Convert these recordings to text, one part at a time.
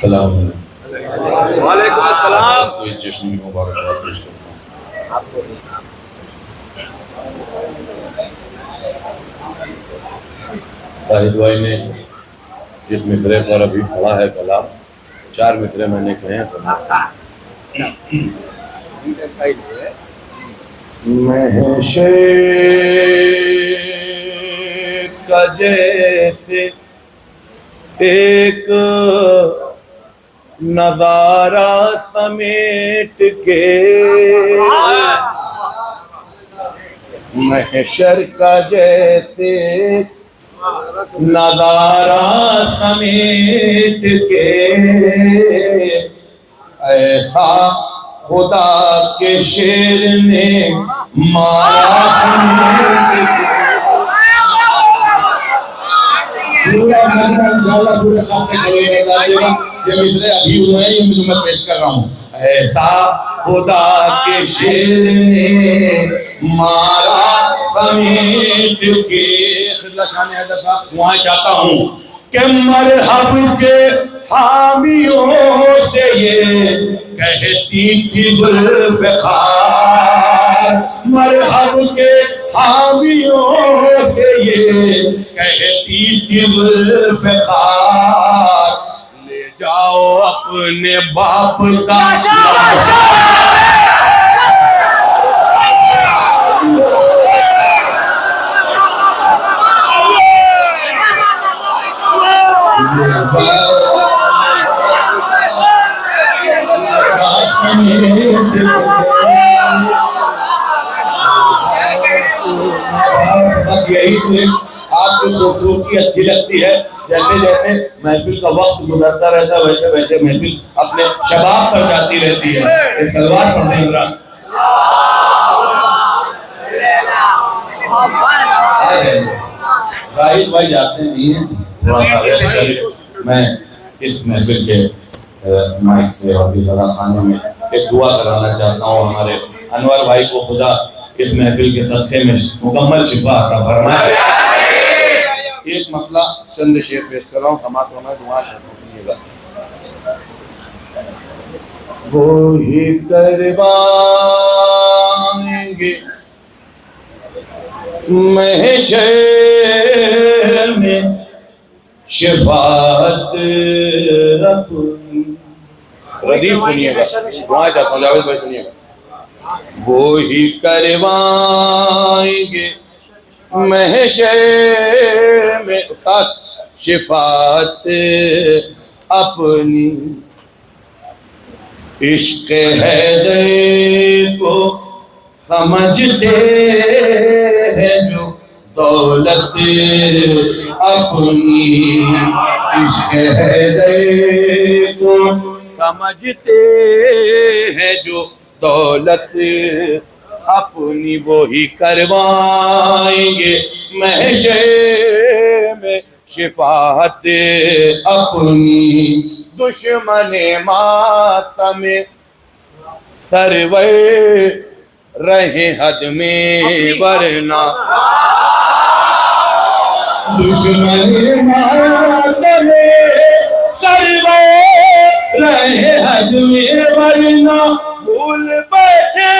सलाम वालेकुम अस्सलाम। कोई जश्न की मुबारकबाद पेश करता हूँ। शाहिद भाई ने जिस मिसरे पर अभी पढ़ा है कलाम, 4 मिसरे मैंने कहे हैं सब। महशर का जैसे एक नजारा समेट के, महशर का जैसे नजारा समेट के, ऐसा खुदा के शेर ने मारा समेट के। पूरा इंशाअल्लाह पूरे खासे करोगे बता देगा। ये मिसरे अभी हुए हैं, ये मैं पेश कर रहा हूँ। ऐसा खुदा के शेर ने मारा समेट के। खिदमत शान हैदर साहब वहाँ चाहता हूँ कि मरहब के हामियों से ये कहती थी गुलफ़िकार, मरहब के हामियों से ये कहती थी गुलफ़िकार, ले जाओ अपने बाप का बस यही थे। आपकी खूबसूरती अच्छी लगती है। जैसे जैसे महफिल का वक्त गुजरता रहता है वैसे वैसे महफिल अपने शबाब पर जाती रहती है। सलवार पढ़ते इमरान। राहिद भाई जाते नहीं हैं, मैं इस महफिल के माइक से और खाने में एक दुआ कराना चाहता हूँ। हमारे अनवर भाई को खुदा इस महफिल के सदक़े में मुकम्मल शिफा अता फरमाए। एक मतला चंद शेर पेश कर रहा हूँ, समाज में दुआ चाहूँगा। वो ही करवाएंगे महशर में शिफात अपनी। रदीफ सुनिएगा, दुआ चाहता हूँ जावेद भाई सुनिएगा। वो ही करवाएंगे महशर में उस्ताद शिफात अपनी, इश्क हैदर को समझते हैं जो दौलत अपनी, इश्क हैदर को समझते हैं जो दौलत अपनी, वो ही करवाएंगे महशर में शिफात अपनी। दुश्मन मातम सरवर रहे हद में वरना, दुश्मन मातम सरवर रहे हद में वरना, भूल बैठे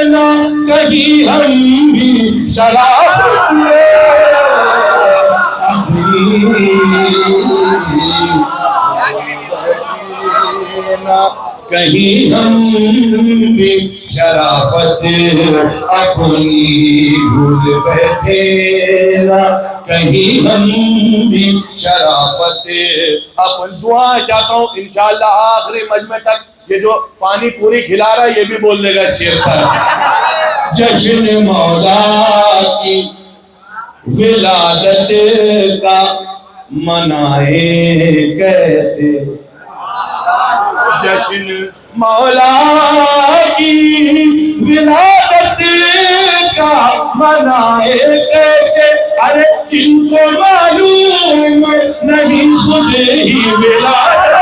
ना कहीं हम भी शराफत अपनी, कहीं हम भी शराफत अपनी भूल बैठे ना, कहीं हम भी शराफत अपन। दुआ चाहता हूँ इंशाअल्लाह आखिरी मजमे तक ये जो पानी पूरी खिला रहा है ये भी बोल देगा शेर पर। जश्न मौला की विलादत का मनाए कैसे, जश्न मौला की विलादत का मनाए कैसे, अरे जिनको मालूम नहीं खुद ही विलादत,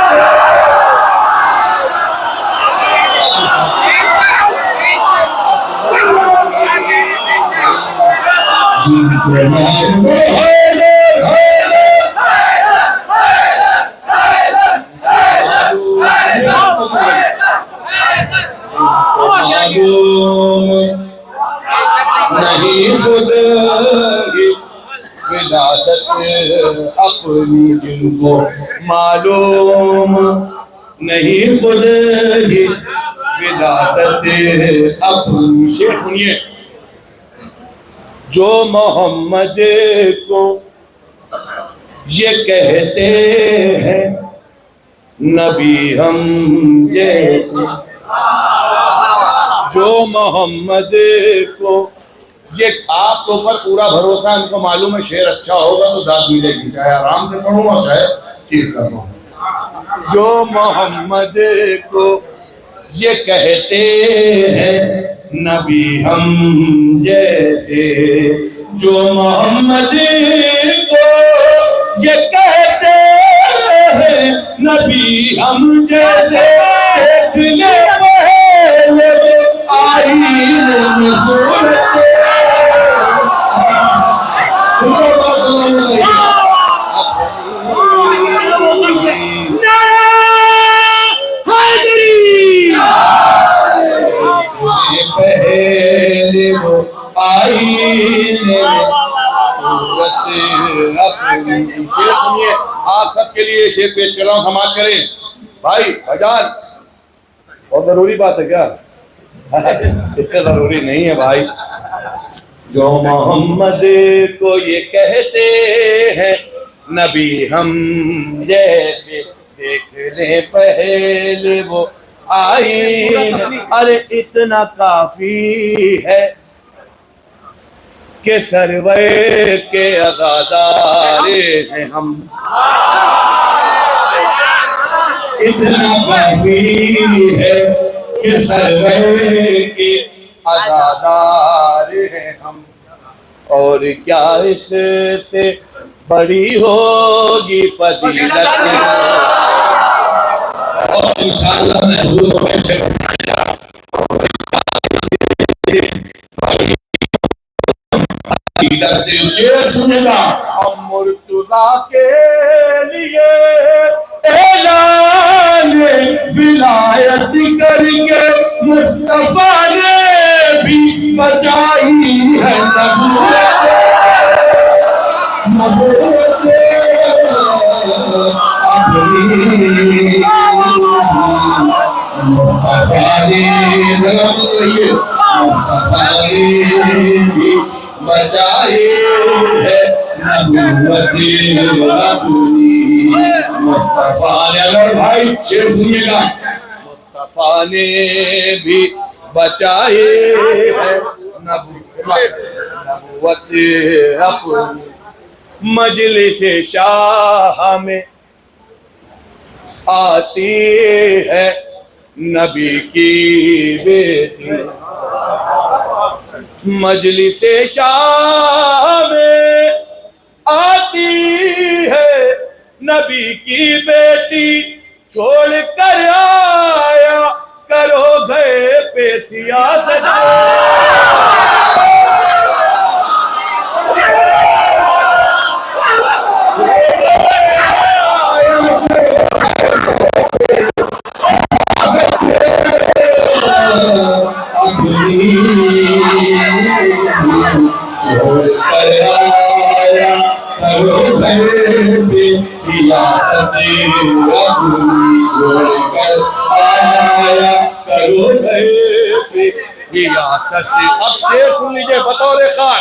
जिनको मालूम अपनी जिनको मालूम नहीं खुद ही विलादत अपनी। शेर सुनिए, जो मोहम्मद को ये कहते हैं नबी हम जैसे, जो मोहम्मद को ये आपके ऊपर पूरा भरोसा है, उनको मालूम है शेर अच्छा होगा तो दाद मिलेगी, चाहे आराम से पढ़ूंगा चाहे चीज कर लूँ। जो मोहम्मद को ये कहते हैं नबी हम जैसे, जो मोहम्मद को ये कहते हैं नबी हम जैसे, देखने पहले आईने में सूरत पहले वो आईने अपनी। शेर सुनिए, आप सबके लिए शेर पेश कर रहा हूँ, समाज करें भाई। भाईजान बहुत जरूरी बात है क्या? इतने जरूरी नहीं है भाई। जो मोहम्मद को ये कहते हैं नबी हम जैसे, देख ले पहले वो आईने। अरे इतना काफी है कि सरवर के अज़ादारे हैं हम, इतना काफी है कि सरवर के अज़ादारे हैं हम। और क्या इससे बड़ी होगी फजीलत, और इंशाअल्लाह महबूब शेर सुनेगा। हम मुर्तज़ा के लिए ऐलान विलायत करके मुस्तफा ने भी बचाई है नबूवत। बचाए है मुस्तफा ने। अगर भाई शेर सुनिएगा, मुस्तफा ने भी बचाए है नबूवत अपनी। मजलिस शाह में आती है नबी की बेटी, मजलिस शाह में आती है नबी की बेटी। छोड़ कर आया करो गए पे सियासत, अब शेर सुन लीजिए बतौर खान।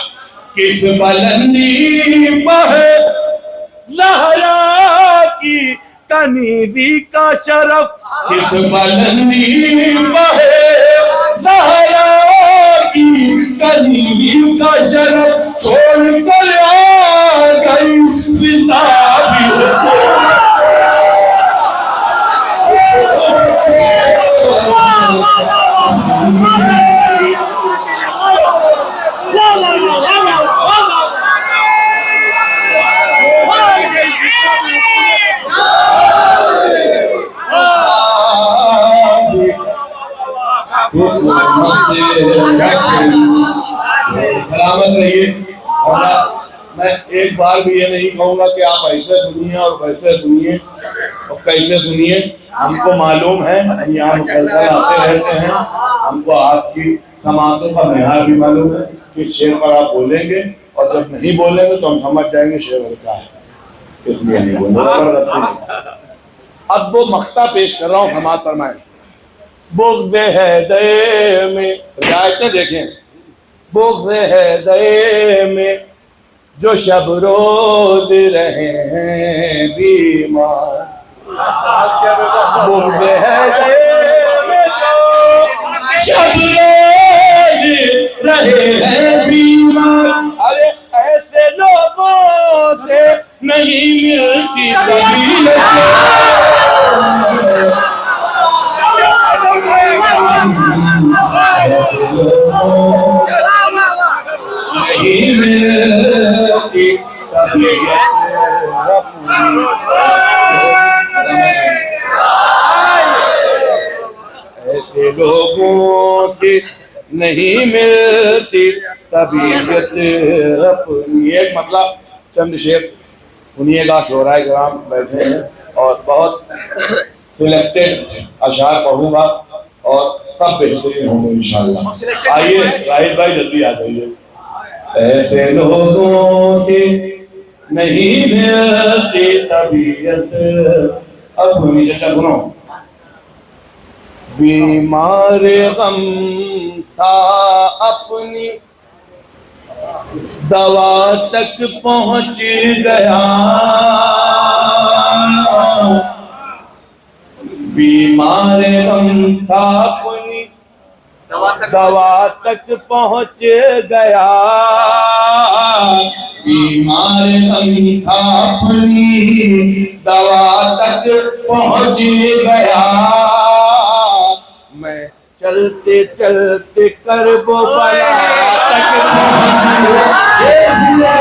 किस बुलंदी पर ज़हरा की कनीज़ी का शरफ, किस बुलंदी पर ज़हरा की कनीज़ी का शरफ, छोड़ कर आ गई जिंदा भी सलामत रहिए। और मैं एक बार भी ये नहीं कहूँगा कि आप ऐसे सुनिए और वैसे सुनिए और कैसे सुनिए। हमको मालूम है, हम यहाँ मुसलसल आते रहते हैं, हमको आपकी समातों का मिहार भी मालूम है कि शेर पर आप बोलेंगे और जब नहीं बोलेंगे तो हम समझ जाएंगे शेर हल्का है। इसलिए नहीं बोल रहा, जबरदस्ती नहीं। अब वो मख्ता पेश कर रहा हूँ, समात फरमाए। बुग़्ज़ है दे में, रियायतें देखें। बुग़्ज़ है दे में जो शब रोज रहे हैं बीमार, बुग़्ज़ है दे में जो शब रोज रहे हैं बीमार। अरे ऐसे लोगों से नहीं मिलती कबीलत, नहीं मिलती तबीयत ऐसे लोगों से नहीं मिलती तबीयत अपनी। एक मतलब चंद शेर सुनिएगा, शोराए कराम बैठे हैं और बहुत सिलेक्टेड अशार पढ़ूंगा और सब बेहतरीन होंगे इंशाअल्लाह। आइए राहिल भाई जल्दी आ जाइए। ऐसे लोगों से नहीं मिलती तबीयत अपनी। चचा सुनो। बीमार गम था अपनी दवा तक पहुंच गया, बीमार गम था अपनी दवा तक पहुंच गया, बीमार गम था अपनी दवा तक पहुंच गया। मैं चलते चलते करबो बला तक पहुंच गया,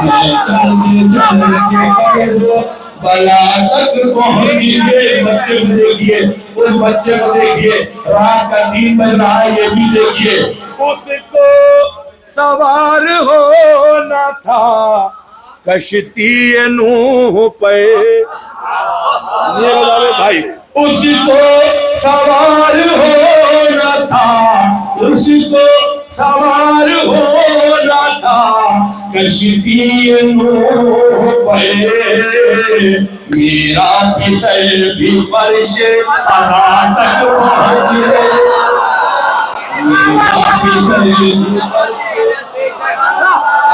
मैं चलते चलते करबो बला तक पहुंच गए। बच्चे को देखिए, उस बच्चे को देखिए, रात का 3 बज रहा है, ये भी देखिए। उसको सवार होना था कश्ती नूह पे, ये बतावे भाई। उसको सवार होना था, उसको सवार होना था कश्ती नूह पे। मेरा फिसल भी फर्श अज़ा तक पहुंच गया, मेरा फिसल भी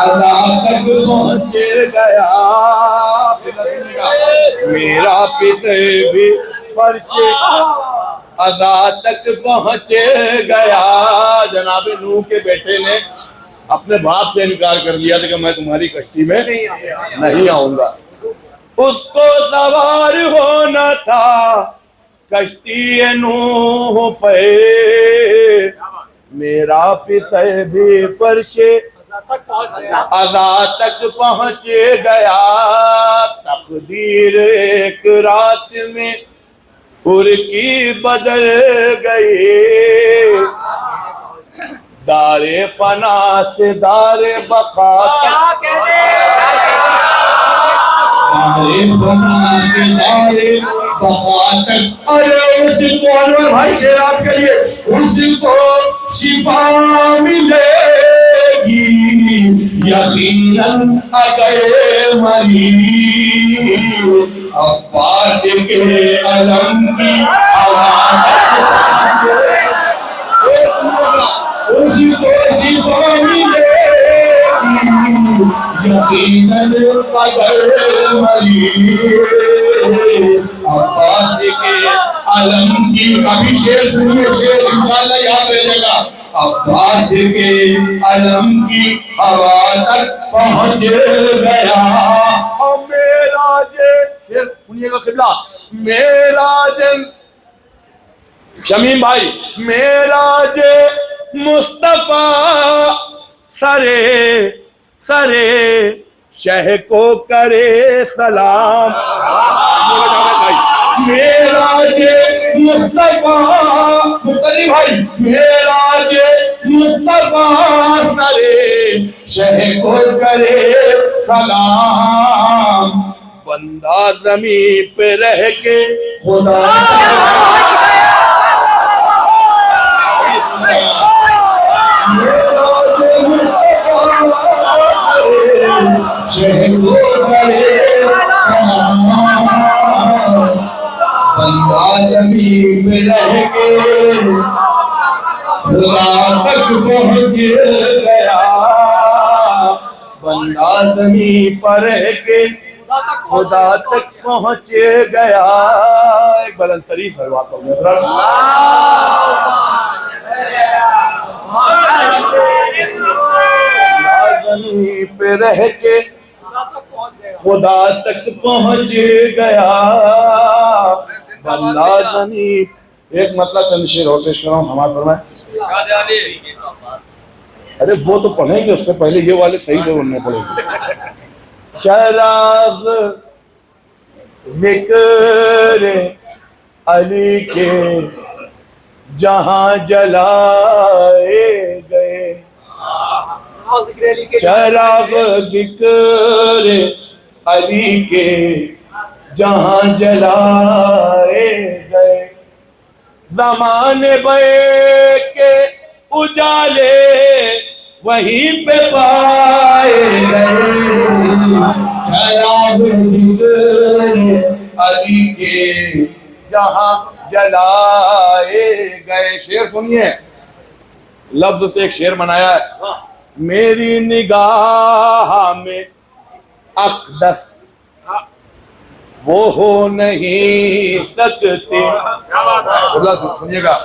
अज़ा तक पहुंच गया, मेरा फिसल भी फर्श अज़ा तक पहुंच गया। जनाब नूह के बेटे ने अपने बाप से इनकार कर दिया था कि मैं तुम्हारी कश्ती में नहीं आऊंगा। उसको सवार होना था कश्ती नूह पे, मेरा फिसल भी फर्श अज़ा तक पहुंच गया। तकदीर एक रात में हुर की बदल गई, दारे फना से दारे बका, दारे फना से दारे बका तक। अरे उसको भाई शराब करिए, उसको शिफा मिलेगी यकीनन अगर मरी। अब्बास के अलम की आवाज़ उसको शिफा मिलेगी यकीनन अगर मरी। अब्बास के अलम की, अभी शेर सुनिए, शेर इंशाल्लाह याद रहेगा। अब्बास के अलम की हवा तक पहुंच गया, और मेराज, शेर सुनिएगा क़िबला, मेराज शमीम भाई, मेराज मुस्तफा सरे सरे शह को करे सलाम। मेराज मुस्तफा मुक्तदी भाई, मेराज मुस्तफा सरे शह को करे सलाम। बंदा ज़मीन पे रह के खुदा शह को करे जमीन पे रह के खुदा तक पहुंच गया, बंदा जमीन पर रह के खुदा तक पहुंच गया। एक बुलंदतरीन फरमाता हूँ जमीन पे रह के खुदा तक पहुंच गया, बंदा जमीन। एक मतलब चंद शेर और पेश कर रहा हूँ, हमारा फरमाए। अरे वो तो पढ़ेंगे, उससे पहले ये वाले सही से उनने पढ़ेंगे। चराग जिक्र अली के जहां जलाए गए, चराग जिक्र अली के जहां जलाए गए, ज़माने बे के उजाले वहीं पे पाए गए, चराग जिक्र अली के जहां जलाए गए। शेर सुनिए, लफ्ज से एक शेर बनाया है। मेरी निगाह में अक़दस वो हो नहीं सकते, सुनिएगा,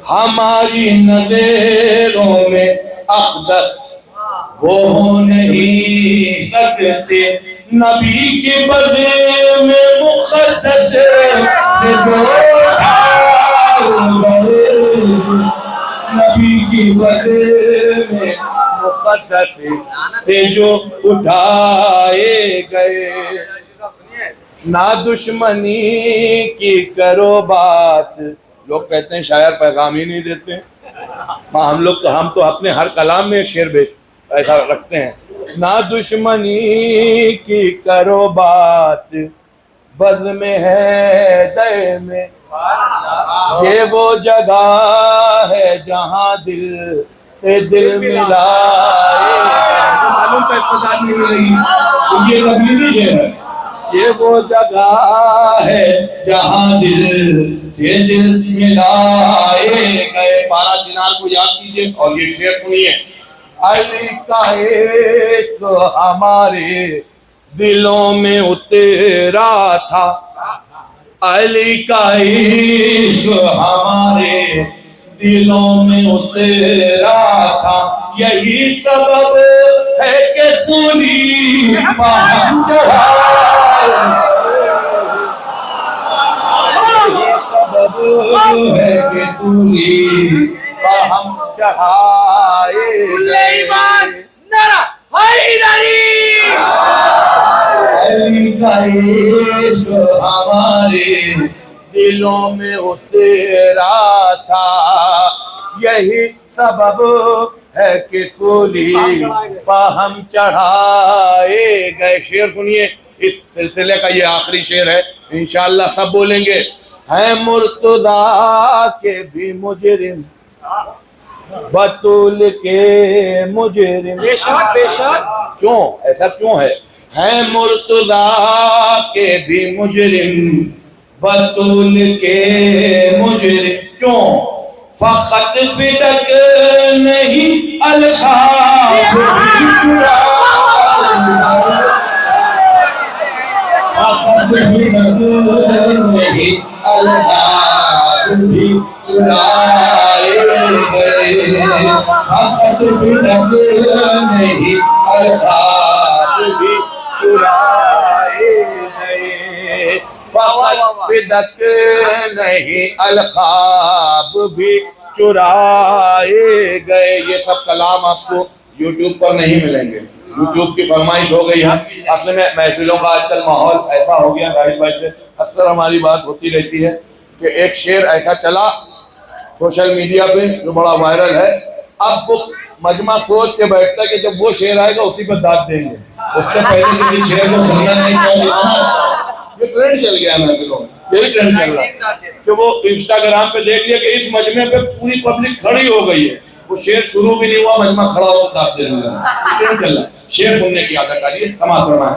हमारी नज़रों में अक़दस वो हो नहीं सकते, नबी के बदले में मुक़द्दस नबी की बदले में मुक़द्दस से जो उठाए गए, ना दुश्मनी की करो बात। लोग कहते हैं शायर पैगाम ही नहीं देते। हम तो अपने हर कलाम में एक शेर ऐसा रखते हैं, ना दुश्मनी की करो बात, बज़्म में है दर में ये वो जगह है जहां दिल से दिल मिलाए। मालूम का इत्तेफाक नहीं मिलेगी, ये तबलीगी शेर है। ये वो जगह है जहां दिल से दिल मिलाए गए। पारा चिनार को याद कीजिए और ये शेर सुनिए। अली का इश्क हमारे दिलों में उतरा था, अली का इश्क हमारे दिलों में उतरा था, यही सबब है कि सूली हम चढ़ाए, यही सबब है कि सूली हम चढ़ाए गए। अली का इश्क हमारे दिलों में उतरा था, यही सबब है कि सूली हम चढ़ाए गए। शेर सुनिए, इस सिलसिले का ये आखिरी शेर है, इंशाअल्लाह सब बोलेंगे। है मुर्तदा के भी मुजरिम, बतूल के मुजरिम, बेशक बेशक, क्यों ऐसा क्यों है मुर्तदा के भी मुजरिम, बतूल के मुजरिम, क्यों फखत फिदक नहीं अलखाब नहीं अलखाब भी चुराए गए, फखत फिदक नहीं अलखाब भी चुराए गए, फखत फिदक नहीं अलखाब भी चुराए गए। ये सब कलाम आपको YouTube पर नहीं मिलेंगे, YouTube की फरमाइश हो गई है। असल में महफिलों का आजकल माहौल ऐसा हो गया, राहिल भाई से अक्सर हमारी बात होती रहती है कि एक शेर ऐसा चला सोशल मीडिया पे जो बड़ा वायरल है, अब वो मजमा सोच के बैठता है कि जब वो शेर आएगा उसी पर दाद देंगे, उससे पहले किसी शेर को सुनना नहीं चाहिए। ये ट्रेंड चल गया महफिलों में, यही ट्रेंड चल रहा है कि वो इंस्टाग्राम पे देख लिया कि इस मजमे पे पूरी पब्लिक खड़ी हो गई है, वो शेर शुरू भी नहीं हुआ, मजमा खड़ा होकर दाद देने लगा। ट्रेंड चल रहा है। शेर सुनने की आदत आ रही है। समाज फरमाए।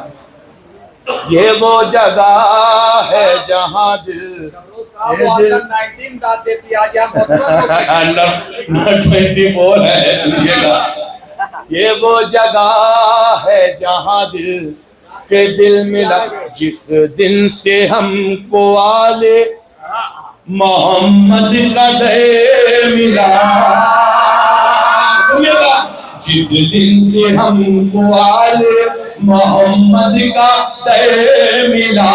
ये वो जगह है जहाँ दिल अंडर 24 है। ये वो जगह है जहाँ दिल से दिल मिला, जिस दिन से हमको आले मोहम्मद का दे मिला। जिस दिन से हमको आले मोहम्मद का दे मिला,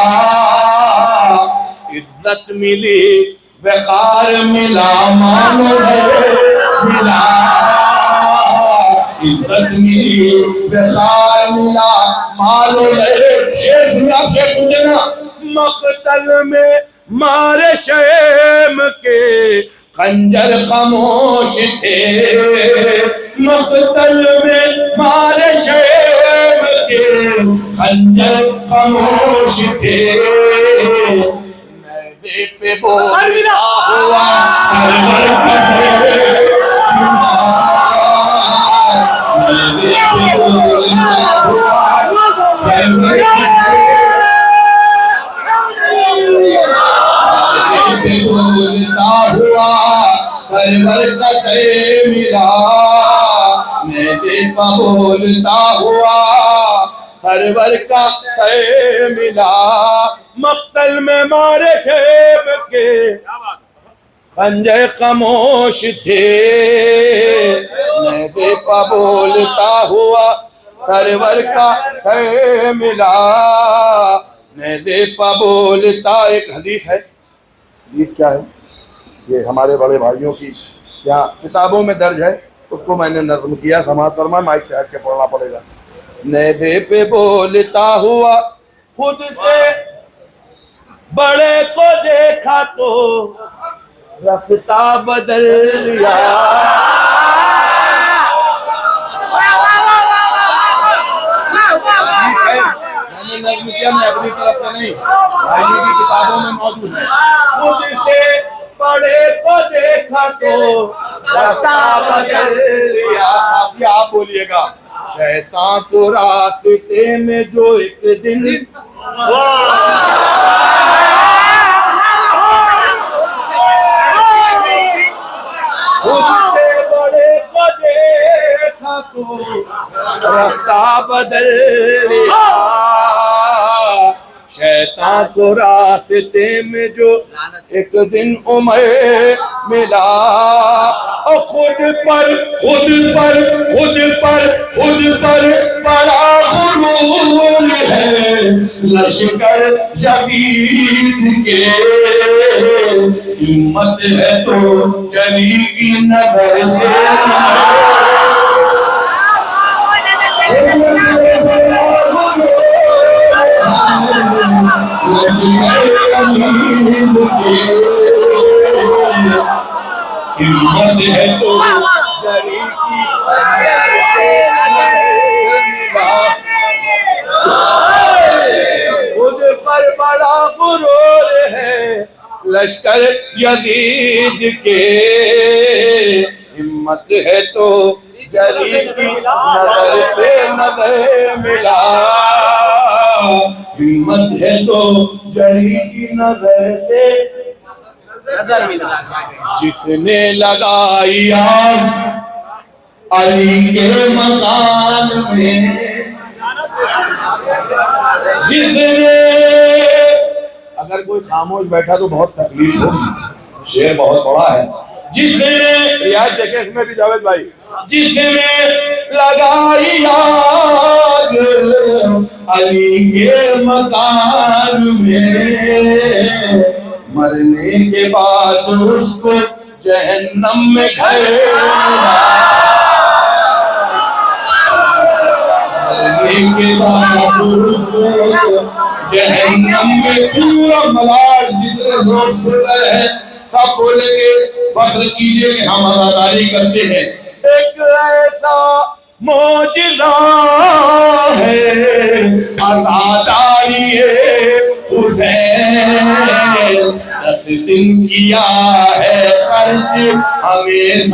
इज्जत मिली वक़ार मिला, मानो मिला। इज्जत मिली वक़ार मिला, मानो शेर सुना मक़तल में मारे शैम के खंजर खामोश थे। मक़तल में मारे शैम के खंजर खामोश थे। मैदे पे बोलता हुआ सरवर का मैदे पे बोलता हुआ सरवर बोलता हुआ सरवर का दे मिला। मैदे पे बोलता हुआ सरवर का दे मिला। मक़तल में मारे शैब के खंजर खामोश थे। मैदे पे बोलता हुआ सरवर का दे मिला। मैदे पे बोलता, एक हदीस है, हदीस क्या है, ये हमारे बड़े भाइयों की यहाँ किताबों में दर्ज है, उसको मैंने नज़्म किया, समाज फरमा, माइक से हट के पढ़ना पड़ेगा। मैदे पे बोलता हुआ खुद से बड़े को देखा तो रास्ता बदल लिया। मैंने नज़्म किया, मैं अपनी तरफ से नहीं, भाइयों की किताबों में मौजूद है। खुद से बड़े को देखा तो रास्ता बदल लिया। आप बोलिएगा, शैतान तो रास्ते में जो एक दिन खुद से बड़े को देखा तो रास्ता बदल लिया। शैतान को रास्ते में जो एक दिन उम्र मिला, और खुद पर बड़ा गुरूर है लश्कर जबीद के। हिम्मत है तो चलेगी नजर से। हिम्मत है तो खुद पर बड़ा गुरूर है लश्कर यजीद के। हिम्मत है तो जरी की नजर से नजर मिला। हिम्मत है तो जरी की नजर से नजर मिला। जिसने लगाई आग अली के मकान में, जिसने, अगर कोई खामोश बैठा तो बहुत तकलीफ होगी, शेर बहुत बड़ा है। जिसने रियाज देखे इसमें भी जावेद भाई, जिसने लगाई आग अली के मकान में, मरने के बाद उसको जहन्नम में घर मरने के बाद उसको जहन्नम में पूरा मलाल जितने लोग बोल रहे हैं सब बोलेंगे, फख्र कीजिए कि हम अदाकारी करते हैं। एक ऐसा मौजिज़ा है अदाकारी हुसैन, 10 दिन किया है खर्च हमें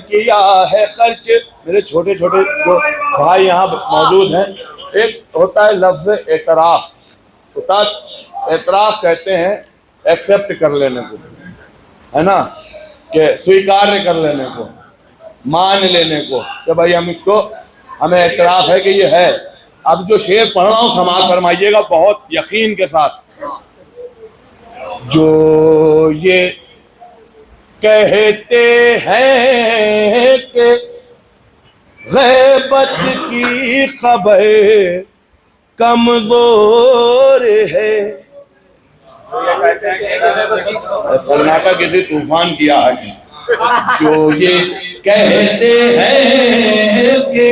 किया है खर्च। मेरे छोटे छोटे जो भाई यहाँ मौजूद हैं, एक होता है लफ्ज एतराफ। उस्ताद एतराफ कहते हैं एक्सेप्ट कर लेने को, है ना, कि स्वीकार कर लेने को, मान लेने को कि भाई हम इसको, हमें एतराफ है कि ये है। अब जो शेर पढ़ रहा हूँ समाज फरमाइएगा बहुत यकीन के साथ। जो ये कहते हैं कि गैबत की खबर कमजोर है, सन्नाटा किसी तूफान किया है। जो ये कहते हैं कि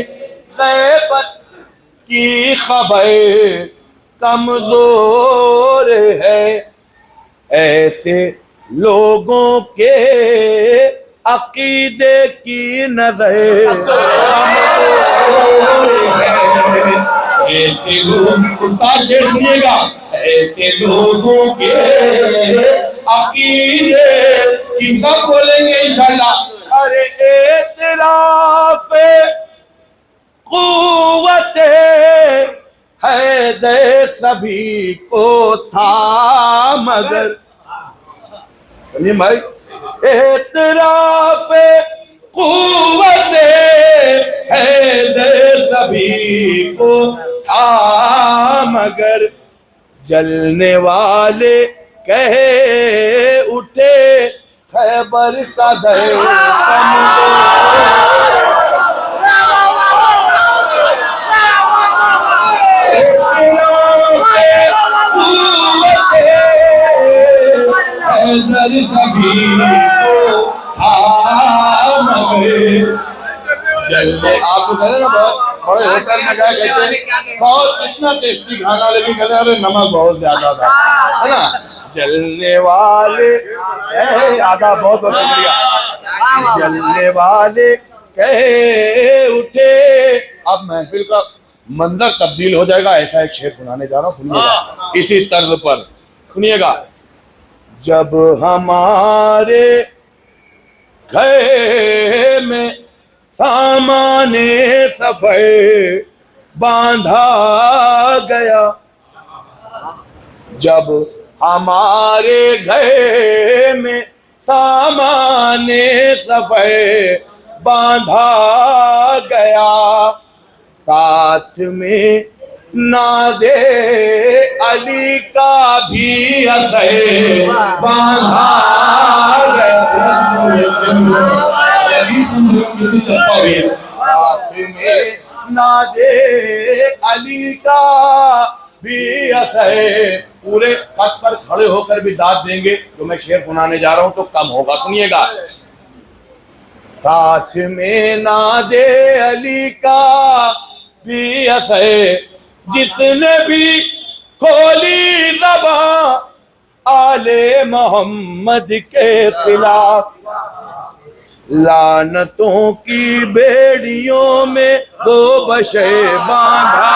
गैबत की खबर कमजोर है, ऐसे लोगों के अकीदे की नजर ऐसे लोग, शेर सुनिएगा, ऐसे लोगों के अकीदे की, सब बोलेंगे इंशाल्लाह। अरे एतराफ क़ुव्वत है दे सभी को था, मगर सुनिए भाई, एतराफ क़ुव्वत है दे सभी को था, मगर जलने वाले कहे उठे खैबर का दर सभी को जलने। आपको कहते हैं ना, बहुत बड़े होटल में गए, कहते हैं बहुत इतना टेस्टी खाना, लेकिन कहते हैं अरे नमक बहुत ज्यादा था, है ना। जलने वाले आधा, बहुत बहुत शुक्रिया। जलने वाले कहे उठे। अब महफिल का मंजर तब्दील हो जाएगा, ऐसा एक शेर सुनाने जा रहा हूँ, सुनिएगा इसी तर्ज पर, सुनिएगा। जब हमारे घर में सामाने सफर बांधा गया, जब हमारे घर में सामाने सफर बांधा गया, साथ में नादे अली का भी असर बांधा गया, साथ में नादे अली का भी असर। पूरे खत पर खड़े होकर भी दाद देंगे जो मैं शेर सुनाने जा रहा हूं तो कम होगा, सुनिएगा। साथ में नादे अली का भी असर, जिसने भी खोली ज़बान आले मोहम्मद के खिलाफ, लानतों की बेड़ियों में दो बशे बांधा,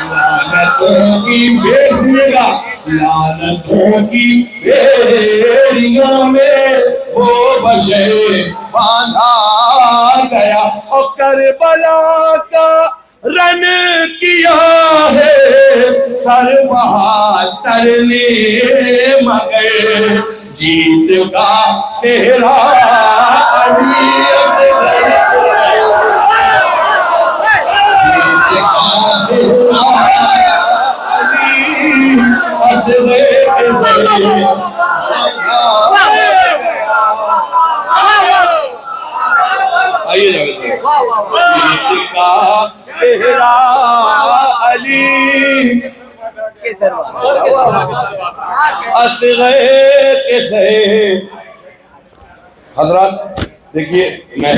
लानतों की बेड़ियां, लानतों की बेड़ियों में वो बशे बांधा गया। और करबला का रन किया है सर बहादुर ने, मगर जीत का सेहरा अली असगर, जीत का सेहरा अली असगर। आइए जीत का सेहरा अली असगर के सहे। हजरात देखिए, मैं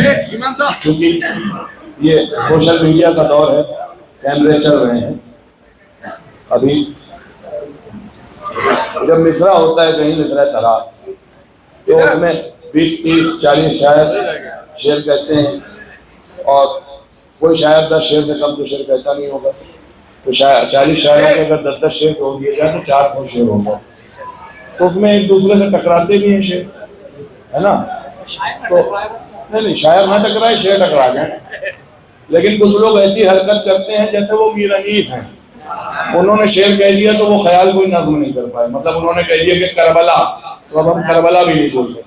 क्योंकि ये सोशल मीडिया का दौर है, कैमरे चल रहे हैं, अभी जब मिसरा होता है कहीं मिसरा तरा, तो हमें 20, 30, 40 शायद शेर कहते हैं, और कोई शायद 10 शेर से कम तो शेर कहता नहीं होगा। तो शायद 40 शायरों के अगर 10-10 शेर बोल दिए जाए तो 400 शेर होगा, तो उसमें एक दूसरे से टकराते भी हैं शेर, है ना। तो नहीं, शायर ना टकराए, शेर टकरा जाए। लेकिन कुछ लोग ऐसी हरकत करते हैं जैसे वो मीर अनीस हैं, उन्होंने शेर कह दिया तो वो ख्याल कोई नज़्म नहीं कर पाए, मतलब उन्होंने कह दिया कि करबला, तो अब हम करबला भी नहीं बोल सकते।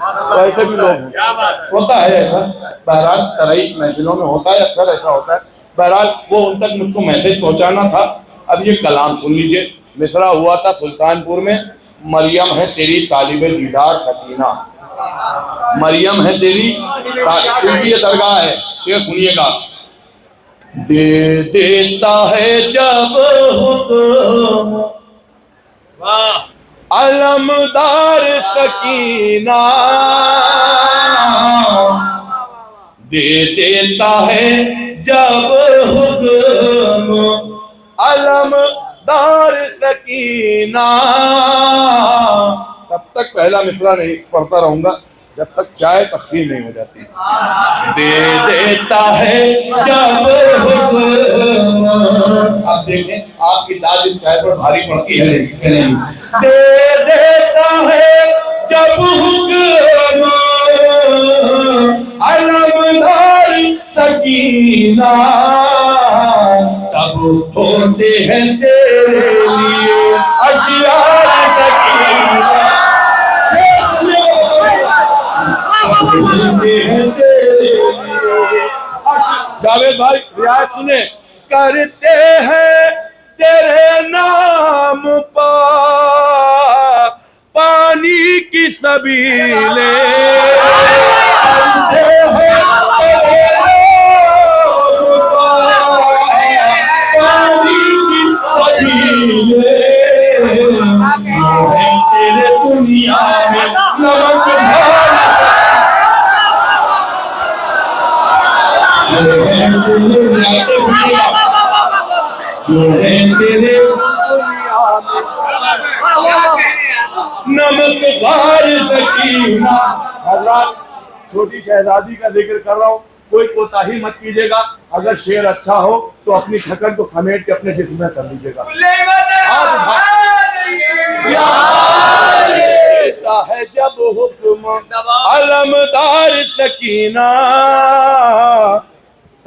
तो ऐसे भी लोग हैं, होता है ऐसा। बहरहाल तराई महफिलों में होता है, अक्सर ऐसा होता है। बहरहाल वो उन तक मुझको मैसेज पहुंचाना था। अब ये कलाम सुन लीजिए। मिसरा हुआ था सुल्तानपुर में, मरियम है तेरी तालिबे दीदार सकीना, मरियम है तेरी, चूंकि ये दरगाह है। शेर सुनिएगा। दे देता है जब हुक्म अलमदार सकीना, दे देता है जब हुक्म अलमदार सकीना। तब तक पहला मिसरा नहीं पढ़ता रहूंगा जब तक चाय तकसीम नहीं हो जाती। दे देता है जब हुक्म, आप देखें आपकी दाद इस चाय पर भारी पड़ती है नहीं। दे देता है जब हुक्म अलमदार सकीना, तब होते हैं तेरे लिए अशियार सकीना। जावेद भाई रियायत सुने। करते हैं तेरे नाम पर पानी की सबीले, करते हैं तेरे नाम पर पानी की सबीले, जो है तेरे दुनिया में नमक नमक खार सकीना। हज़रात छोटी शहजादी का जिक्र कर रहा हूँ, कोई कोताही मत कीजिएगा। अगर शेर अच्छा हो तो अपनी थकन को समेट के अपने जिस्म में कर लीजिएगा। देता है जब हुक्म अलमदार सकीना,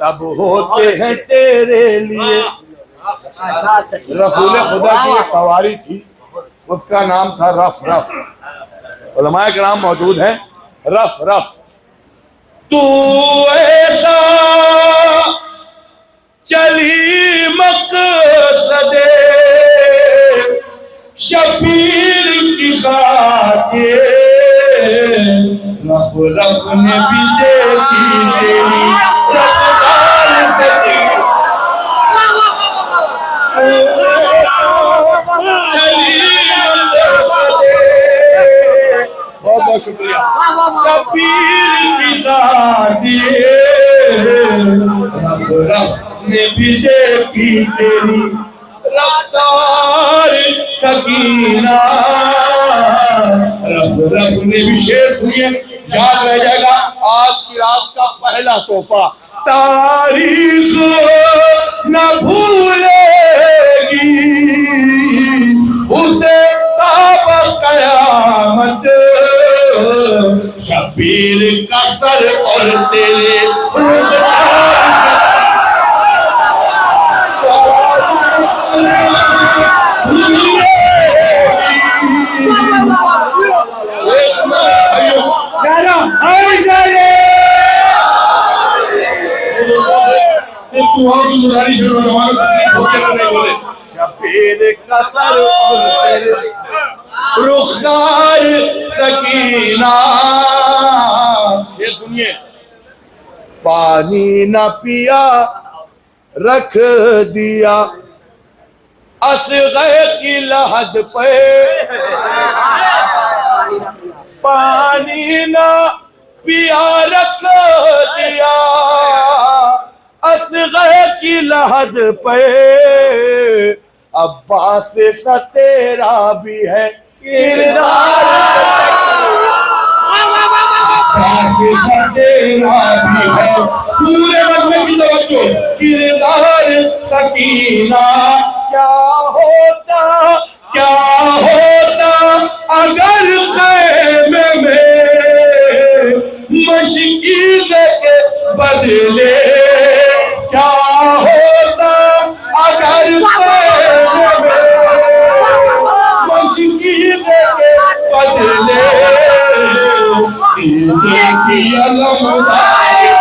तब होते हैं तेरे लिए। रसूल खुदा की एक सवारी थी, उसका नाम था रफ रफ। उलमाए किराम मौजूद हैं। रफ रफ तू ऐसा चली मकसदे शबीर की खातिर, रफ रफ ने भी देखी तेरी रफ्तार सकी। बहुत बहुत शुक्रिया। शबीर की खातिर रफ रफ ने भी देखी तेरी रफ्तार सकीना। रफ रफ ने भी शेर सुनिए, याद रह जाएगा। आज की रात का पहला तोहफा, तारीख न भूलेगी उसे ताब कयामत, शबीर का सर और तेरे गुजारिश बोले शबीर का सर और रुखसार सकीना। ये सुनिए। पानी न पिया रख दिया असग़र की लहद पे, पानी न पिया रख दिया असग़र की लहद पे, अब्बास सा तेरा भी है किरदार, अब्बास सा तेरा भी है पूरे मजमे की तवज्जो किरदार सकीना। क्या होता अगर ख़ैमे में बदले क्या होता अगर मुश्किल के बदले की अलमदारी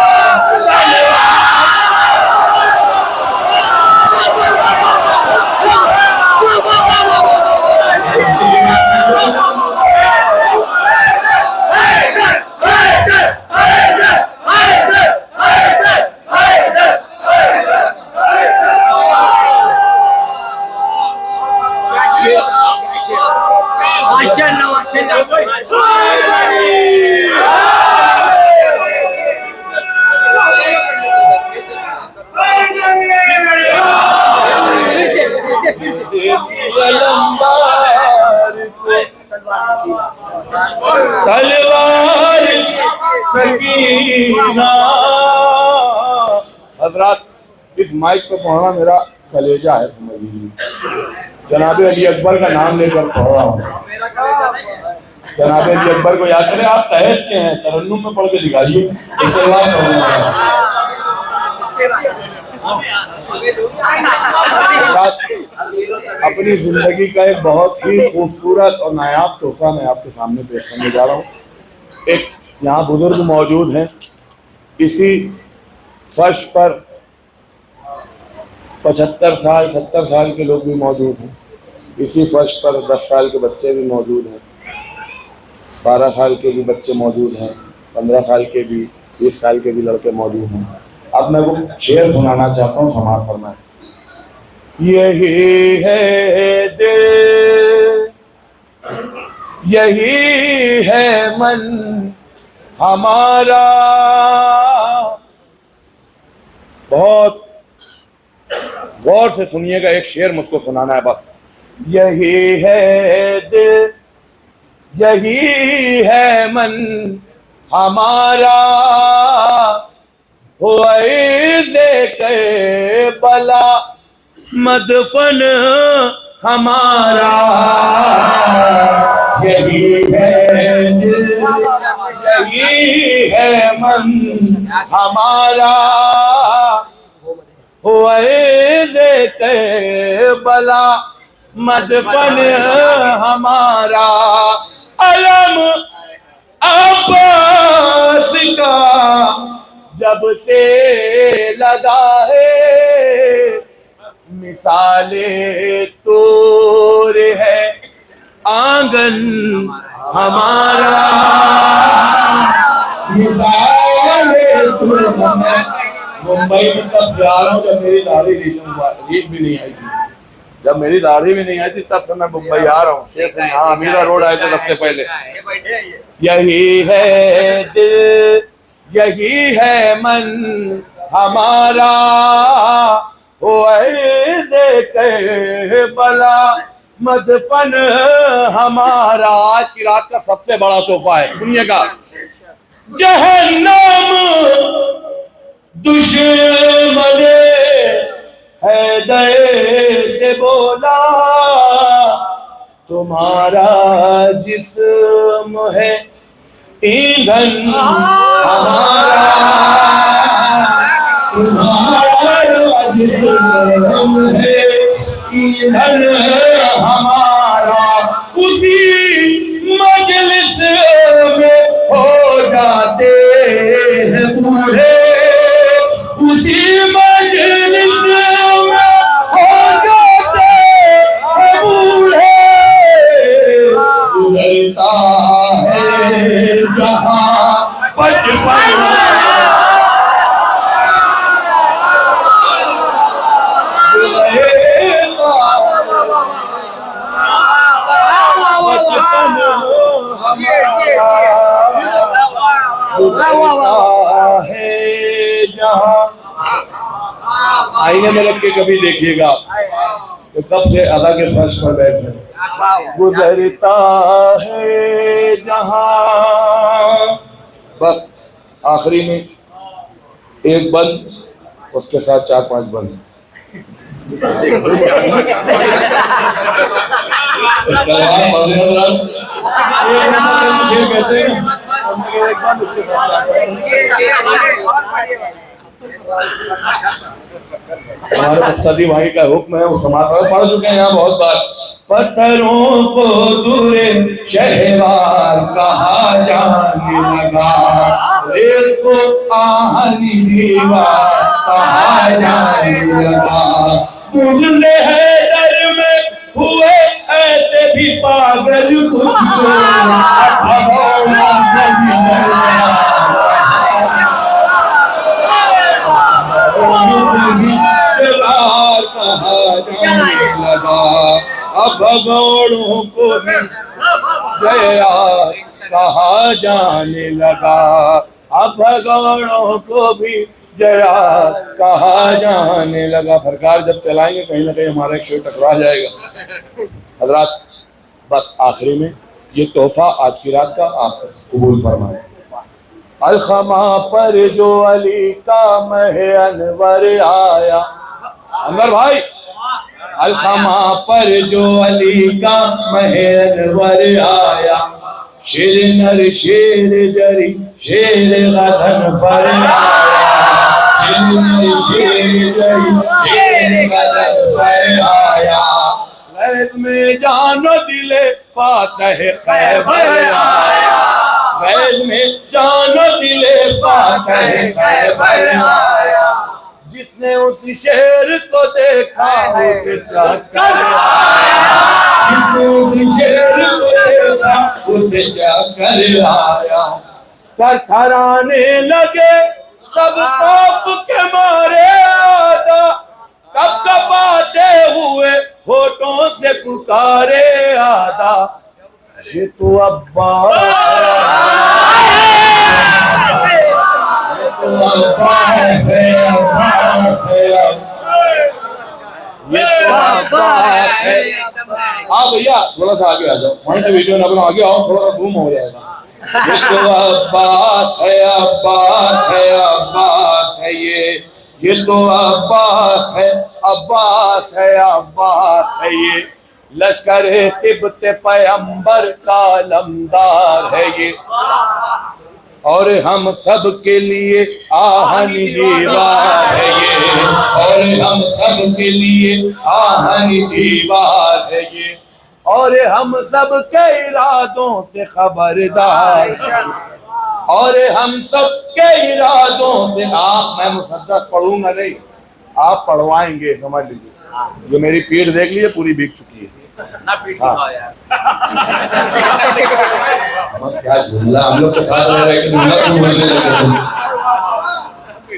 तलवार सकीना। हजरात, इस माइक पे पढ़ना मेरा कलेजा है, समझ लीजिए। जनाब अली अकबर का नाम लेकर पढ़ रहा हूँ। जनाब अली अकबर को याद करें। आप तहत के हैं, तरन्नुम में पढ़ के दिखाइए। अपनी जिंदगी का एक बहुत ही खूबसूरत और नायाब तोहफा मैं आपके सामने पेश करने जा रहा हूँ। एक यहाँ बुजुर्ग मौजूद हैं, इसी फर्श पर 75 साल 70 साल के लोग भी मौजूद हैं। इसी फर्श पर 10 साल के बच्चे भी मौजूद हैं, 12 साल के भी बच्चे मौजूद हैं, 15 साल के भी, 20 साल के भी लड़के मौजूद हैं। अब मैं वो शेर सुनाना चाहता हूँ, समाज फरमाए। यही है दिल, यही है मन हमारा। बहुत गौर से सुनिएगा, एक शेर मुझको सुनाना है बस। यही है दिल, यही है मन हमारा, के बला मदफन हमारा। यही है दिल, यही है मन हमारा, के बला मदफन हमारा। अलम अब्बास का जब से लगा है, मिसाले तोर है आंगन हमारा। मिसाले तोर है। मुंबई में तब जा रहा हूँ जब मेरी दाढ़ी रीच भी नहीं आई थी। जब मेरी दाढ़ी भी नहीं आई थी तब से मैं मुंबई आ रहा हूँ। शेख यहाँ अमीरा रोड आए थे सबसे पहले। यही है दिल, यही है मन हमारा, बला मदफन हमारा। आज की रात का सबसे बड़ा तोहफा है दुनिया का। जहन्नम दुश्मन हैदर से बोला, तुम्हारा जिस्म है ईंधन हमारा। तुम्हारा जिस्म है ईंधन हमारा। उसी मजलिस में हो जाते हैं बूढ़े, उसी मजलिस में हो जाते हैं बूढ़े। उड़ता है जहाँ बचपन, है जहाँ। आईने में रख के कभी देखिएगा तो कब से अदा के फर्श पर बैठे। गुजरता है जहाँ। बस आखिरी में एक बंद, उसके साथ 4-5 बंद। हमारे मुफ्ती भाई का हुक्म है, वो समाज में पढ़ चुके हैं यहाँ बहुत बार। पत्थरों को दूरे शहवार कहा जाने लगा, रेत को आहनी दीवार कहा जाने लगा। मुगले हैदर में हुए ऐसे भी पागल कुछ कहा जाने लगा, अब भगोड़ों को भी जया कहा जाने लगा, अब भगोड़ों को भी जया कहा जाने लगा। सरकार जब चलाएंगे कहीं ना कहीं हमारा एक शेर टकरा जाएगा। हजरात, बस आखिरी में ये तोहफा आज की रात का आप कबूल फरमाए। अलखमा पर जो अली का महे अनवर आया, अनवर भाई, अलखमा पर जो अली का महे अनवर आया, शेर नर शेर जरी शेर गदन पर आया, शेर नर शेर जरी शेर गदन पर आया। गैब में जानो दिले फातह खैबर आया, गैब में जानो दिले फातह खैबर आया। जिसने उस शेर को देखा उसे चक्कर आया, जिसने उस शेर को देखा उसे चक्कर आया। थरथराने लगे सब खौफ के मारे आदा, कब कपाते हुए होठों से पुकारे आदा, ये तो अब्बास है। हाँ भैया थोड़ा सा आगे आ जाओ, वहीं से वीडियो ना बनाओ, आगे आओ, थोड़ा सा घूम हो जाएगा। ये तो अब्बास है, अब्बास है, अब्बास है, ये तो अब्बास है, अब्बास है, अब्बास है, ये लश्कर सिबत पैगंबर का लमदार है ये, और हम सब के लिए आहन दीवार है ये, और हम सब के लिए आहन दीवार है ये, और हम सब के इरादों से खबरदार, और हम सब के इरादों से। आप, मैं मुसद्दक़ पढ़ूंगा नहीं, आप पढ़वाएंगे, समझ लीजिए। जो मेरी पीठ देख लीजिए पूरी बिक चुकी है ना, पीठ यार। क्या झूला, हम लोग तो साथ रह रहे हैं,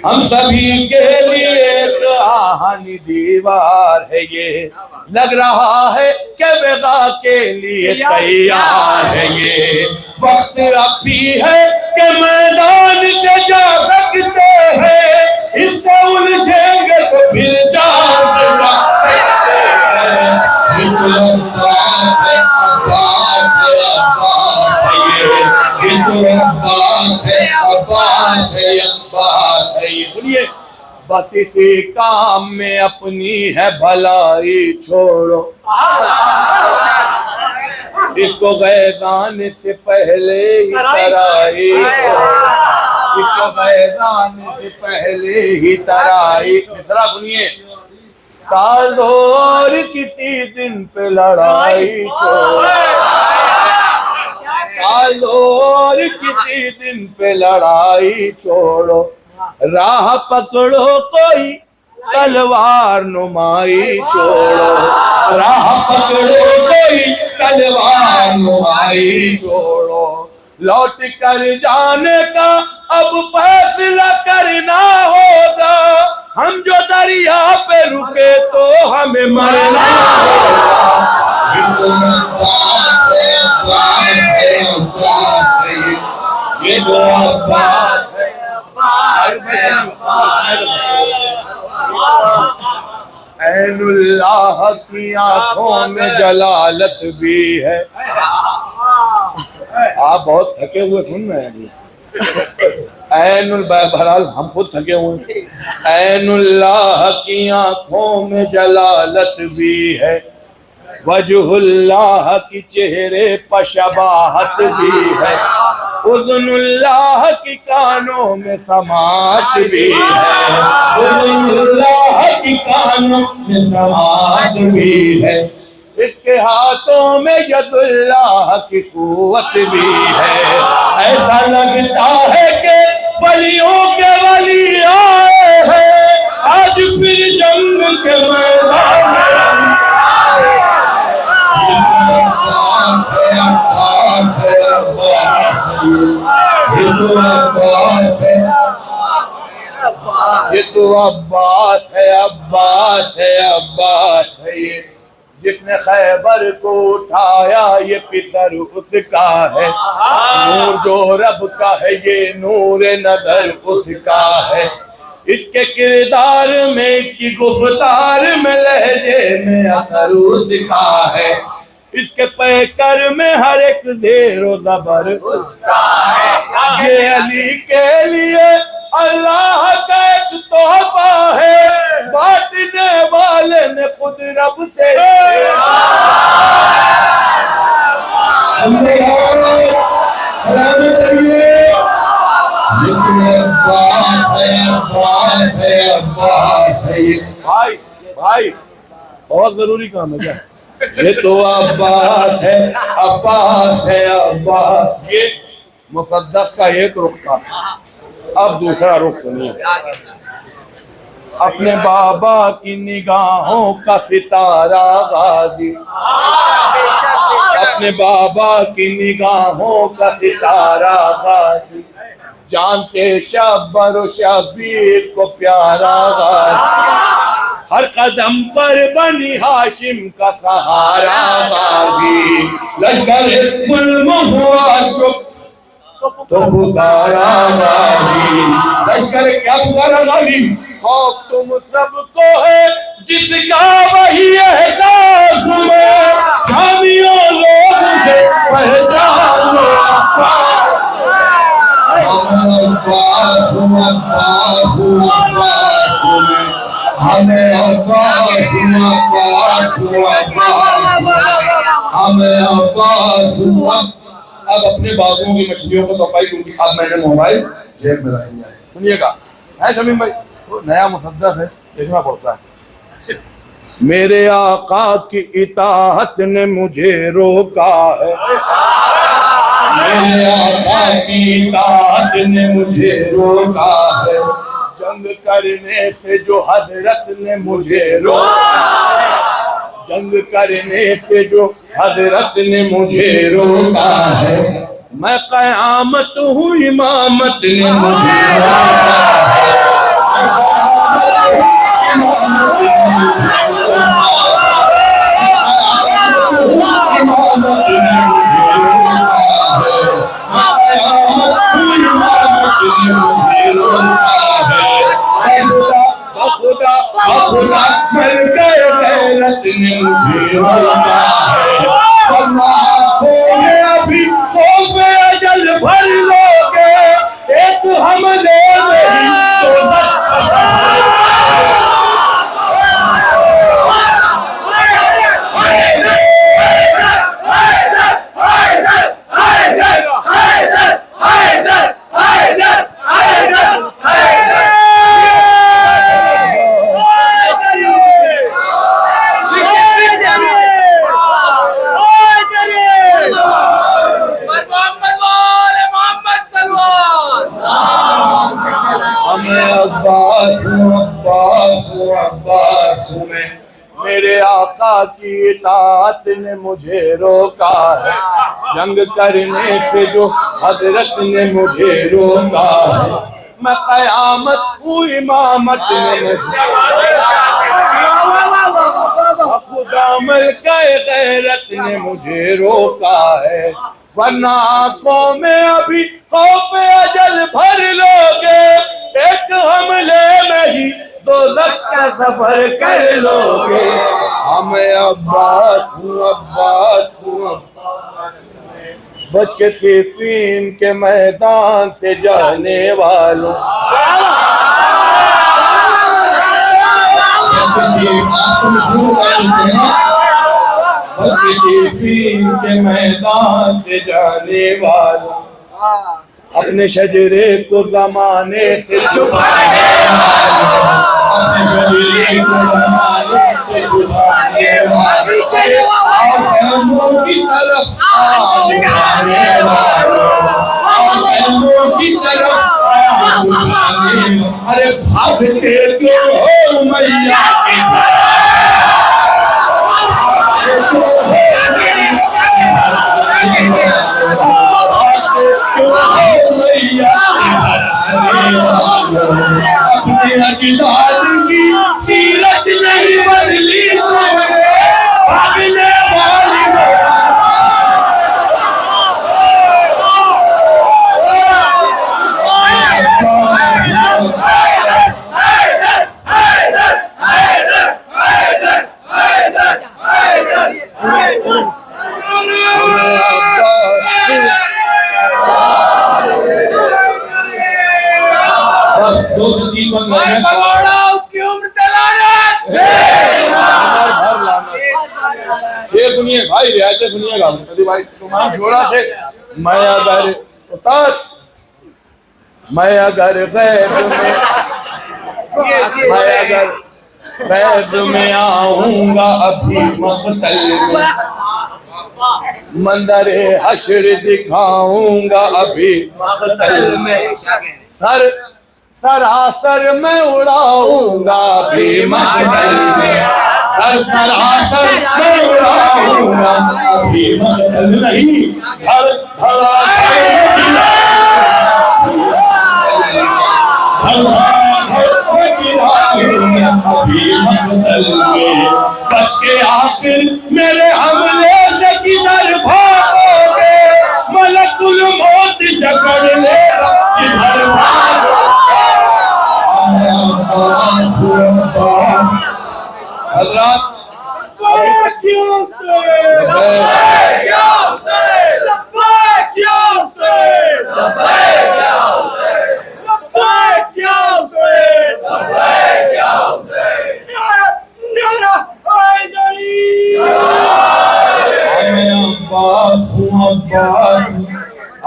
हम सभी के लिए एक आहनी दीवार है ये, लग रहा है कि वेगा के लिए तैयार है ये। वक्त अब भी है कि मैदान से जा सकते हैं, इससे उलझेंगे तो फिर जान से जा सकते हैं। सुनिए, बस इसी काम में अपनी है भलाई छोड़ो, इसको गैजान से पहले ही तराई छोड़ो, इसको गैजान से पहले ही तराई। मिसरा सुनिए, साल और किसी दिन पे लड़ाई छोड़ो, साल और किसी दिन पे लड़ाई छोड़ो, राह पकड़ो कोई तलवार नुमाई छोड़ो, राह पकड़ो कोई तलवार नुमाई छोड़ो। लौट कर जाने का अब फैसला करना होगा, हम जो दरिया पे रुके तो हमें मरना होगा। ये तो अब्बास है, ऐनुल्लाह की आंखों में जलालत भी है। आप बहुत थके हुए सुन रहे हैं, ऐनुल, बहरहाल हम खुद थके हुए। ऐनुल्लाह की आंखों में जलालत भी है, वजहुल्लाह की चेहरे पर शबाहत भी है। उज़्नुल्लाह की कानों में समात भी है, उज़्नुल्लाह की कानों में समात भी है, इसके हाथों में यदुल्लाह की कुव्वत भी है। ऐसा लगता है कि वलियों के वली आए हैं, आज फिर जंग के मैदान में। ये तो अब्बास है, ये तो अब्बास है, अब्बास है, अब्बास है। ये जिसने खैबर को उठाया ये पिसर उसका है, नूर जो रब का है ये नूर नजर उसका है। इसके किरदार में, इसकी गुफ्तार में, लहजे में असर उसका है, इसके पैकर में हर एक ज़ेर व ज़बर उसका है। ये अली के लिए अल्लाह का एक तोहफा है, बांटने वाले ने खुद रब से भाई भाई बहुत जरूरी काम है क्या? ये तो अब्बास है, अब्बास है, अब्बास। ये मुसद्दक़ का एक रुख था, अब दूसरा रुख सुनिए। अपने बाबा की निगाहों का सितारा गाजी, अपने बाबा की निगाहों का सितारा गाजी, जान से शब्बर शबीर को प्यारा गाजी, हर कदम पर बनी हाशिम का सहारा गाजी। लश्कर गुल्म हुआ चुप तो पुकारा गाजी, लश्कर क्या पुकारा गाजी? खौफ तुम सबको है जिसका वही एहसास में, शामियों लोग मुझे पहचानो। हमें अब अपने बागों की मछलियों को तो पाई, क्योंकि अब मैंने मोबाइल जेब में रख लिया है। सुनिएगा, है शमीम भाई, तो नया मुसद्दक़ है, देखना पड़ता है। मेरे आका की इताअत ने मुझे रोका है, मेरे आका की इताअत ने मुझे रोका है, जंग करने से जो हजरत ने मुझे रोका, जंग करने से जो हजरत ने मुझे रोका है। मैं क़यामत हूँ, इमामत ने मुझे रोका है। खुदा मर गए गैरत ने मुझे रोका है, वरना आँखों में अभी खौफ अजल भर लोगे, एक हमले में ही तो मेरे आका की इताअत ने मुझे रोका है, जंग करने से जो हजरत ने मुझे रोका है। मैं क़यामत हूँ, इमामत ने मुझे खुदा मल के गैरत ने मुझे रोका है, वरना आँखों में अभी खौफ अजल भर लोगे, एक हमले में ही दोज़ख का सफर कर लोगे। हमें अब्बास अब्बास अब्बास बच के सिफ़ीन के मैदान से जाने वालों, सिफ़ीन के मैदान से जाने वालों, अपने शजरे को ज़माने से छुपाने वाले, अपने शजरे को ज़माने से छुपाने वाले, आसमानों की तरफ आने वाले, आसमानों की तरफ आने वाले, अरे भागते क्यों हो मैया की अपने अजदाद की सीरत नहीं बदली भागने वाली उसकी उम्र तलानत। ये सुनिए भाई, रियायतें सुनिएगा भाई, तुम्हारा छोरा से मैं अगर उतार, मैं अगर गैब में आऊंगा अभी मख्तल में, मंदरे हश्र दिखाऊंगा अभी मख्तल में, सरासर में उड़ाऊंगा अभी मख्तल में, सरासर में उड़ाऊंगा अभी मख्तल नहीं, धड़ धड़ा अभी मख्तल में, बच के आखिर मेरे हमले से किधर भागोगे, मलकुल मौत जकड़ लेगा किधर हज़रात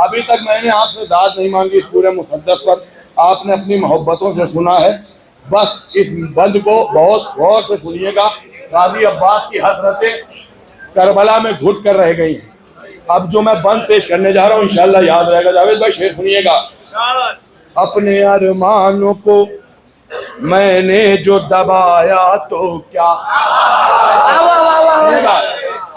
अभी तक मैंने आपसे दाद नहीं मांगी इस पूरे मुक़द्दस पर, आपने अपनी मोहब्बतों से सुना है। बस इस बंद को बहुत गौर से सुनिएगा। गाजी अब्बास की हसरतें करबला में घुट कर रह गई हैं। अब जो मैं बंद पेश करने जा रहा हूँ इंशाल्लाह याद रहेगा। जावेद भाई शेर सुनिएगा। अपने अरमानों को मैंने जो दबाया तो क्या,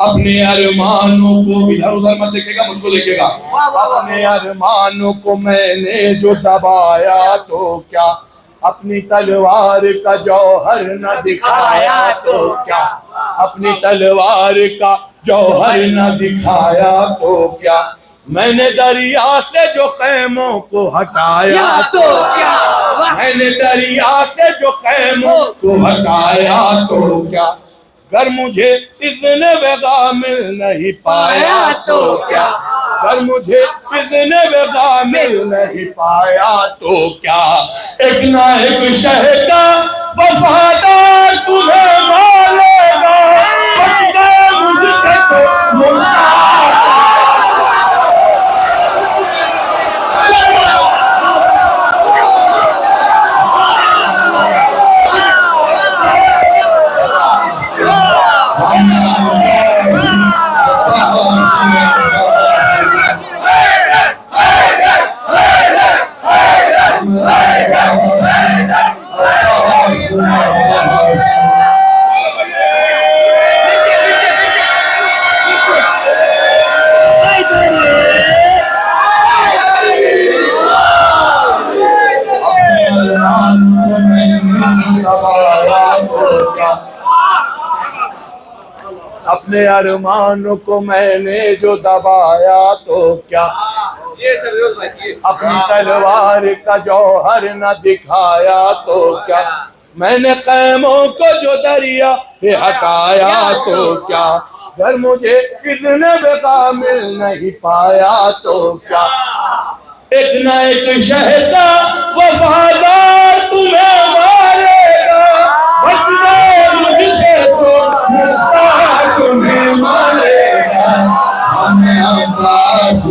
अपने अरमानों को, इधर उधर मत देखेगा, मुझको देखेगा। अपने अरमानों को मैंने जो दबाया तो क्या, अपनी तलवार का जौहर न दिखाया तो क्या, अपनी तलवार का जौहर न दिखाया तो क्या, मैंने दरिया से जो खैमों को हटाया तो क्या, मैंने दरिया से जो खैमों को हटाया तो क्या, अगर मुझे इज़्न वेगा मिल नहीं पाया तो क्या, अगर मुझे इज़्न वेगा मिल नहीं पाया तो क्या, एक ना एक शहदा वफादार तुम्हें मारेगा, बच गए मुझसे तो अपने अरमानों को मैंने जो दबाया तो क्या, अपनी तलवार का जौहर न दिखाया तो क्या, मैंने खैमों को जो दरिया से हटाया तो क्या, अगर मुझे इज़्न वेगा मिल नहीं पाया तो क्या, एक न एक शहदा वफादार तुम्हें मारेगा, बच गए मुझसे तो मुश्ताक तुम्हें मारेगा। हमें अब्बास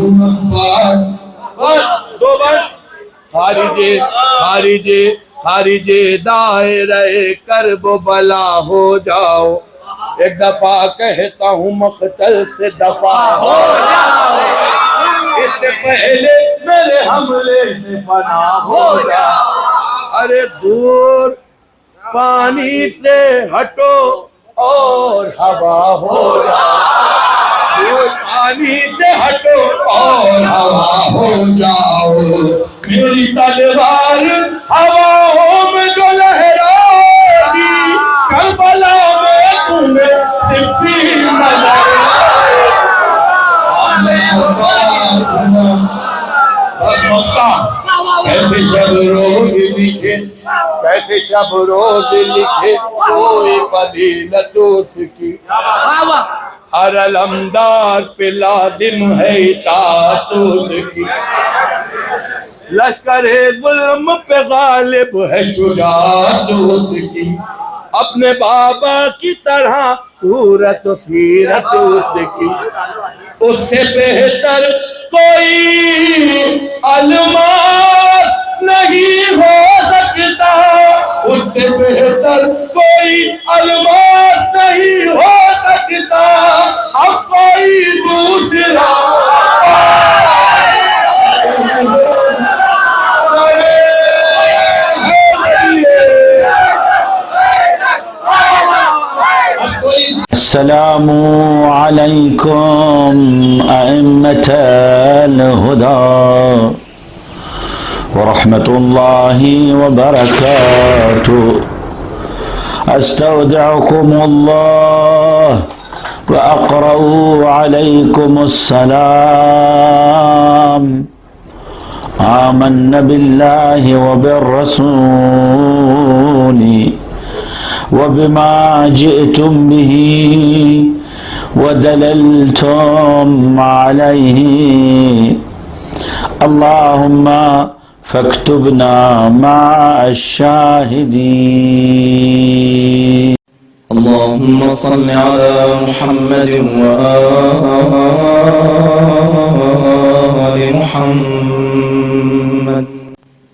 बस दो बार खारिजे दायरे करब बला हो जाओ। एक दफा कहता हूँ मख्तल से दफा हो जाओ, इससे पहले मेरे हमले से फना हो जाओ। अरे दूर पानी से हटो और हवा हो जाओ, दूर पानी से हटो और हवा हो जाओ। मेरी तलवार हवाओं में जो लहराएगी, करबला में तुम्हें सिर्फ नजर कैसे शब रोज लिखे, कैसे शब रोज लिखे कोई फजीलत उसकी, हर अलमदार पे लाजिम है इताअत उसकी। लश्करे जुल्म पे गालिब है शुजाअत उसकी, अपने बाबा की तरह सूरत सीरत उसकी। उससे बेहतर कोई अलमास नहीं हो सकता, उससे बेहतर कोई अलमास नहीं हो सकता। अब कोई दूसरा अस्सलामु अलैकुम अइम्मतल हुदा व रहमतुल्लाहि व बरकातुहू। अस्तौदिउकुमुल्लाह व अक़रउ अलैकुमुस्सलाम। आमन्ना बिल्लाहि व बिर्रसूली वबिमा जिअतुम बिही वदललतुम अलैहि। अल्लाहुम्मा फक्तुबना मअश-शाहिदीन। अल्लाहुम्मा सल्लि अला मुहम्मदिन व आलि मुहम्मद।